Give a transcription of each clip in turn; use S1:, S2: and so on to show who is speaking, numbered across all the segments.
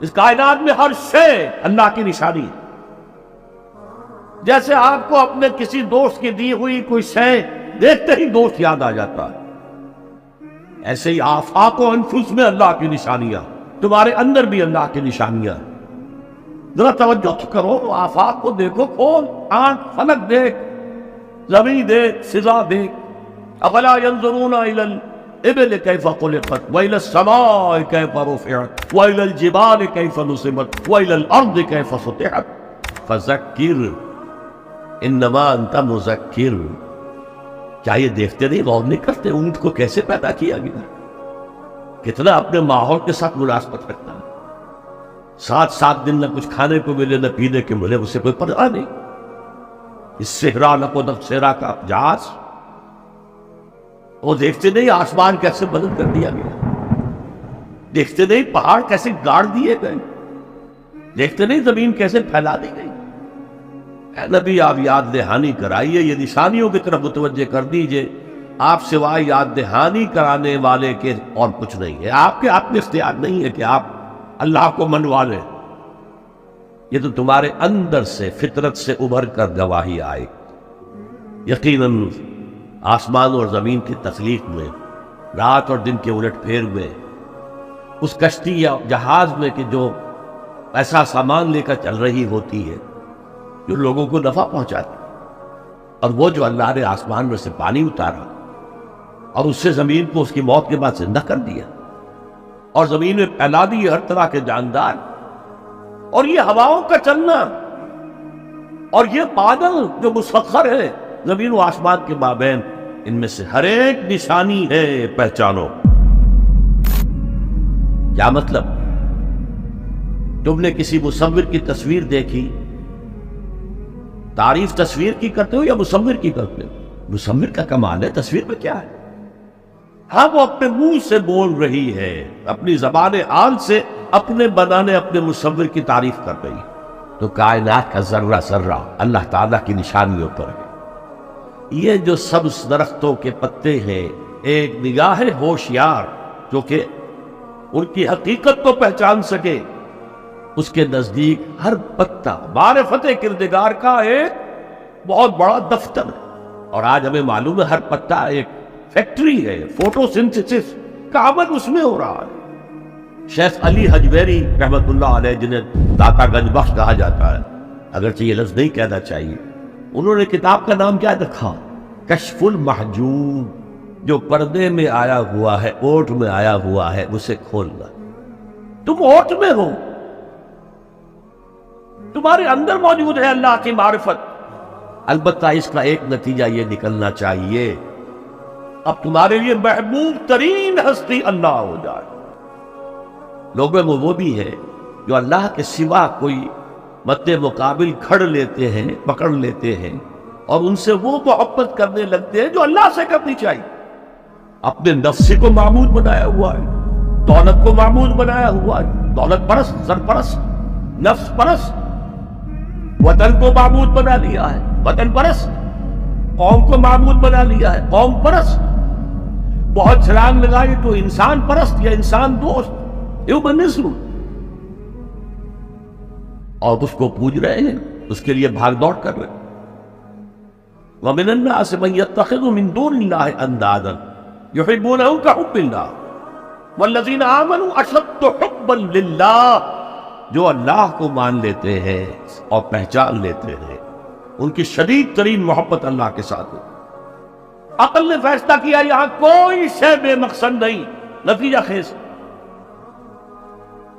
S1: اس کائنات میں ہر شے اللہ کی نشانی ہے۔ جیسے آپ کو اپنے کسی دوست کی دی ہوئی کوئی شے دیکھتے ہی دوست یاد آ جاتا ہے، ایسے ہی آفاق و انفس میں اللہ کی نشانیاں، تمہارے اندر بھی اللہ کی نشانیاں۔ ذرا توجہ کرو، آفاق کو دیکھو، کھول آنکھ، فلک دیکھ، زمین دیکھ، فضا دیکھ۔ افلا ينظرون الى الابل كيف خلقت والى السماء كيف رفعت والى الجبال كيف نصبت والى الارض كيف سطحت فذكر انما انت مذکر۔ کیا یہ دیکھتے نہیں، غور نہیں کرتے اونٹ کو کیسے پیدا کیا گیا، کتنا اپنے ماحول کے ساتھ مناسبت رکھتا ہے، 7 دن نہ کچھ کھانے کو ملے نہ پینے کو ملے، اسے کوئی پرواہ نہیں۔ اس صحرا نقو صحرا کا جہاز، وہ دیکھتے نہیں آسمان کیسے بلند کر دیا گیا، دیکھتے نہیں پہاڑ کیسے گاڑ دیے گئے، دیکھتے نہیں زمین کیسے پھیلا دی گئی۔ اے نبی، آپ یاد دہانی کرائیے، یہ نشانیوں کی طرف متوجہ کر دیجئے۔ آپ سوائے یاد دہانی کرانے والے کے اور کچھ نہیں ہے، آپ کے آپ میں اختیار نہیں ہے کہ آپ اللہ کو منوا لیں، یہ تو تمہارے اندر سے فطرت سے ابھر کر گواہی آئے۔ یقیناً آسمان اور زمین کی تخلیق میں، رات اور دن کے الٹ پھیر میں، اس کشتی یا جہاز میں کہ جو ایسا سامان لے کر چل رہی ہوتی ہے جو لوگوں کو نفع پہنچاتی، اور وہ جو اللہ نے آسمان میں سے پانی اتارا اور اس سے زمین کو اس کی موت کے بعد زندہ کر دیا، اور زمین میں پھیلا دیے ہر طرح کے جاندار، اور یہ ہواؤں کا چلنا، اور یہ بادل جو مسخر ہے زمین و آسمان کے مابین، ان میں سے ہر ایک نشانی ہے، پہچانو۔ کیا مطلب؟ تم نے کسی مصور کی تصویر دیکھی، تعریف تصویر کی کرتے ہو یا مصور کی کرتے ہو؟ مصور کا کمال ہے، تصویر میں کیا ہے؟ ہاں، وہ اپنے منہ سے بول رہی ہے، اپنی زبان آن سے اپنے بنانے اپنے مصور کی تعریف کر رہی ہے۔ تو کائنات کا ذرہ ذرہ اللہ تعالیٰ کی نشانیوں پر ہے۔ یہ جو سبز درختوں کے پتے ہیں، ایک نگاہ ہوشیار جو کہ ان کی حقیقت کو پہچان سکے، اس کے نزدیک ہر پتا معرفت کردگار کا ایک بہت بڑا دفتر ہے۔ اور آج ہمیں معلوم ہے ہر پتا ایک فیکٹری ہے، فوٹو سنتھسس کا عمل اس میں ہو رہا ہے۔ شیخ علی حجویری رحمت اللہ علیہ، جنہیں داتا گنج بخش کہا جاتا ہے، اگرچہ یہ لفظ نہیں کہنا چاہیے، انہوں نے کتاب کا نام کیا رکھا؟ کشف المحجوب۔ جو پردے میں آیا ہوا ہے، اوٹ میں آیا ہوا ہے، اسے کھولنا۔ تم اوٹ میں ہو، تمہارے اندر موجود ہے اللہ کی معرفت۔ البتہ اس کا ایک نتیجہ یہ نکلنا چاہیے، اب تمہارے لیے محبوب ترین ہستی اللہ ہو جائے۔ لوگوں میں وہ بھی ہے جو اللہ کے سوا کوئی مد مقابل کھڑ لیتے ہیں، پکڑ لیتے ہیں، اور ان سے وہ محبت کرنے لگتے ہیں جو اللہ سے کرنی چاہیے۔ اپنے نفس کو معبود بنایا ہوا ہے، دولت کو معبود بنایا ہوا ہے، دولت پرست، سرپرست، نفس پرست، وطن کو معبود بنا لیا ہے، وطن پرست، قوم کو معبود بنا لیا ہے، قوم پرست، بہت چھلانگ لگائی تو انسان پرست یا انسان دوست، ہیومنزم، اور اس کو پوج رہے ہیں، اس کے لیے بھاگ دوڑ کر رہے ہیں۔ وَمِنَ النَّاسِ مَن يَتَّخِذُ مِن دُونِ اللَّهِ أَندَادًا يُحِبُّونَهُمْ كَحُبِّ اللَّهِ وَالَّذِينَ آمَنُوا أَشَدُّ حُبًّا لِلَّهِ۔ جو اللہ کو مان لیتے ہیں اور پہچان لیتے ہیں، ان کی شدید ترین محبت اللہ کے ساتھ ہے۔ عقل نے فیصلہ کیا یہاں کوئی شے بے مقصد نہیں، نتیجہ خیز۔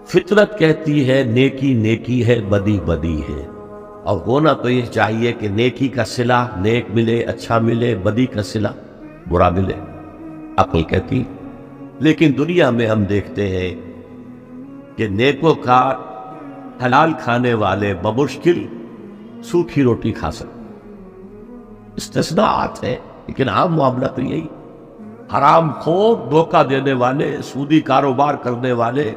S1: فطرت کہتی ہے نیکی نیکی ہے، بدی بدی ہے، اور ہونا تو یہ چاہیے کہ نیکی کا صلہ نیک ملے، اچھا ملے، بدی کا صلہ برا ملے، عقل کہتی۔ لیکن دنیا میں ہم دیکھتے ہیں کہ نیکوکار حلال کھانے والے بمشکل سوکھی روٹی کھا سکتے، استثناءات ہیں، لیکن عام معاملہ تو یہی۔ حرام خور، دھوکہ دینے والے، سودی کاروبار کرنے والے،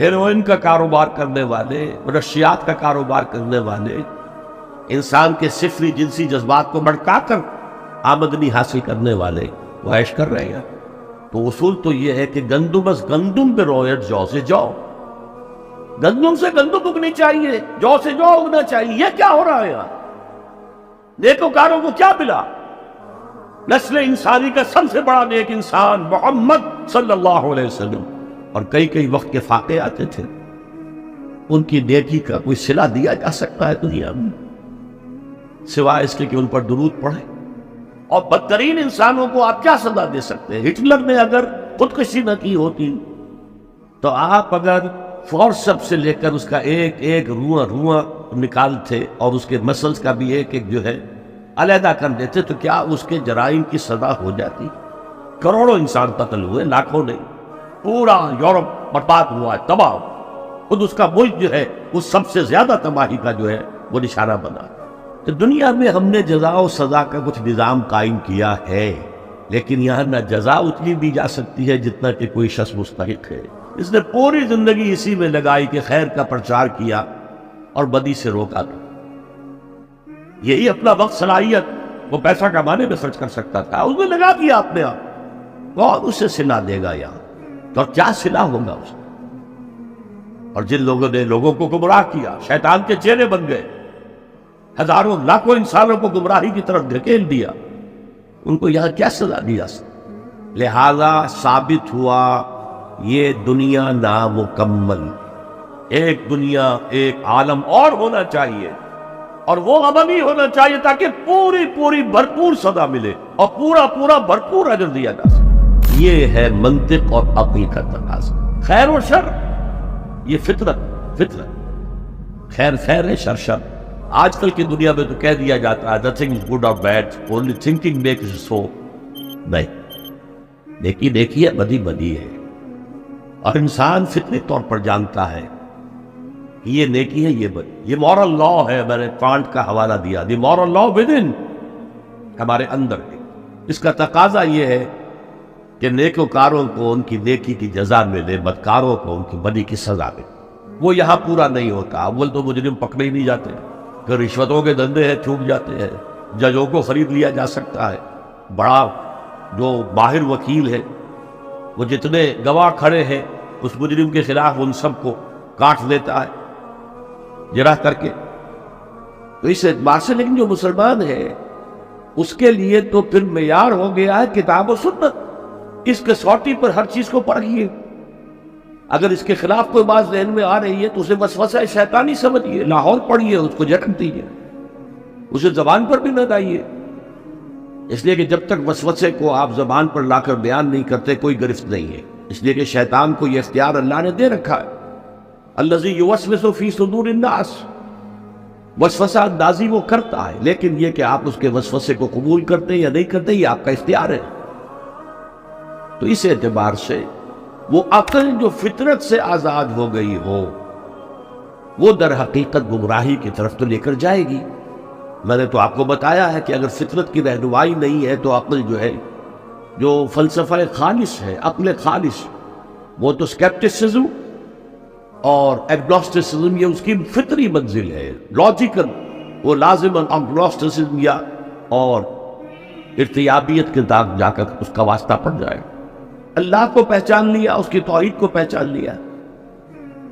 S1: ہیروئن کا کاروبار کرنے والے، منشیات کا کاروبار کرنے والے، انسان کے صفری جنسی جذبات کو بھڑکا کر آمدنی حاصل کرنے والے وہ عیش کر رہے ہیں۔ تو اصول تو یہ ہے کہ گندم از گندم پہ رویت جو سے جو، گندم سے گندم اگنی چاہیے، جو سے جو اگنا چاہیے. یہ کیا ہو رہا ہے یہاں؟ نیکوکاروں کو کیا ملا؟ نسل انسانی کا سب سے بڑا نیک انسان محمد صلی اللہ علیہ وسلم، اور کئی وقت کے فاقے آتے تھے. ان کی نیکی کا کوئی صلہ دیا جا سکتا ہے دنیا میں سوائے اس کے کہ ان پر درود پڑھے؟ اور بدترین انسانوں کو آپ کیا سزا دے سکتے ہیں؟ ہٹلر نے اگر خودکشی نہ کی ہوتی تو آپ اگر فورسپ سے لے کر اس کا ایک ایک رواں نکالتے اور اس کے مسلز کا بھی ایک ایک جو ہے علیحدہ کر دیتے تو کیا اس کے جرائم کی سزا ہو جاتی؟ کروڑوں انسان قتل ہوئے، لاکھوں نہیں. پورا یورپ برباد ہوا ہے، تباہ. خود اس کا ملک جو ہے وہ سب سے زیادہ تباہی کا جو ہے وہ نشانہ بنا. تو دنیا میں ہم نے جزا و سزا کا کچھ نظام قائم کیا ہے، لیکن یہاں نہ جزا اتنی دی جا سکتی ہے جتنا کہ کوئی شخص مستحق ہے. اس نے پوری زندگی اسی میں لگائی کہ خیر کا پرچار کیا اور بدی سے روکا تھا. یہی اپنا وقت صلاحیت وہ پیسہ کمانے میں خرچ کر سکتا تھا، اس میں لگا دیا اپنے آپ، اور اسے صلہ دے گا یہاں. تو کیا صلہ ہوگا اس کو؟ اور جن لوگوں نے لوگوں کو گمراہ کیا، شیطان کے چہرے بن گئے، ہزاروں لاکھوں انسانوں کو گمراہی کی طرف دھکیل دیا، ان کو یہاں کیا سزا دی جا سکتی؟ لہذا ثابت ہوا یہ دنیا نامکمل. ایک دنیا، ایک عالم اور ہونا چاہیے، اور وہ عملی ہونا چاہیے تاکہ پوری بھرپور سزا ملے اور پورا بھرپور اجر دیا جا سکے. یہ ہے منطق اور عقل کا تقاضا. خیر و شر یہ فطرت، خیر ہے، شر. آج کل کی دنیا میں تو کہہ دیا جاتا ہے nothing is good or bad, only thinking makes it so. نہیں، دیکھیے بدی ہے، اور انسان فطری طور پر جانتا ہے یہ نیکی ہے، یہ بدی. یہ مورل لا ہے. میں نے کانٹ کا حوالہ دیا، دی مورل لا ود ان، ہمارے اندر ہے. اس کا تقاضا یہ ہے کہ نیکوکاروں کو ان کی نیکی کی جزا ملے، بدکاروں کو ان کی بدی کی سزا ملے. وہ یہاں پورا نہیں ہوتا. اول تو مجرم پکڑے ہی نہیں جاتے، کہ رشوتوں کے دھندے ہیں چھوٹ جاتے ہیں، ججوں کو خرید لیا جا سکتا ہے. بڑا جو ماہر وکیل ہے وہ جتنے گواہ کھڑے ہیں اس مجرم کے خلاف ان سب کو کاٹ دیتا ہے جرح کر کے. تو اس اعتبار سے لیکن جو مسلمان ہے اس کے لیے تو پھر معیار ہو گیا ہے کتاب و سنت. اس کسوٹی پر ہر چیز کو پڑھیے. اگر اس کے خلاف کوئی بات ذہن میں آ رہی ہے تو اسے وسوسہ شیطانی سمجھیے، لاہور پڑھیے، اس کو جھٹک دیجیے، اسے زبان پر بھی نہ لائیے. اس لیے کہ جب تک وسوسے کو آپ زبان پر لا کر بیان نہیں کرتے کوئی گرفت نہیں ہے. اس لیے کہ شیطان کو یہ اختیار اللہ نے دے رکھا ہے. الذی یوسوس فی صدور الناس، وسوسہ اندازی وہ کرتا ہے، لیکن یہ کہ آپ اس کے وسوسے کو قبول کرتے یا نہیں کرتے یہ آپ کا اختیار ہے. تو اس اعتبار سے وہ عقل جو فطرت سے آزاد ہو گئی ہو وہ در حقیقت گمراہی کی طرف تو لے کر جائے گی. میں نے تو آپ کو بتایا ہے کہ اگر فطرت کی رہنمائی نہیں ہے تو عقل جو ہے، جو فلسفہ خالص ہے، عقل خالص، وہ تو سکیپٹسزم اور ایگنوسٹسزم یہ اس کی فطری منزل ہے. لاجیکل وہ لازماً ایگنوسٹسزم یا اور ارتیابیت کے داغ جا کر اس کا واسطہ پڑ جائے. اللہ کو پہچان لیا، اس کی توحید کو پہچان لیا.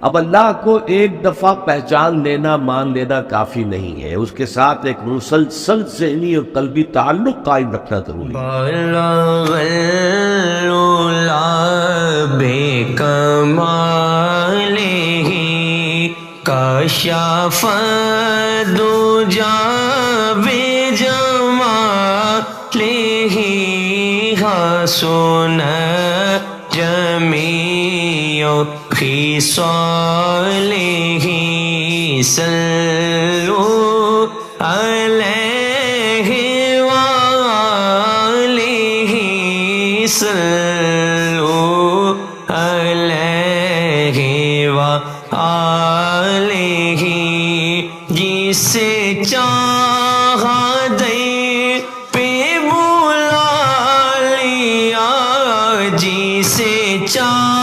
S1: اب اللہ کو ایک دفعہ پہچان لینا، مان لینا کافی نہیں ہے، اس کے ساتھ ایک مسلسل ذہنی اور قلبی تعلق قائم رکھنا ضروری
S2: خصاله صلوا عليه وآله صلوا عليه وآله جسے چاہا دے پہ بلا لیا جسے چاہا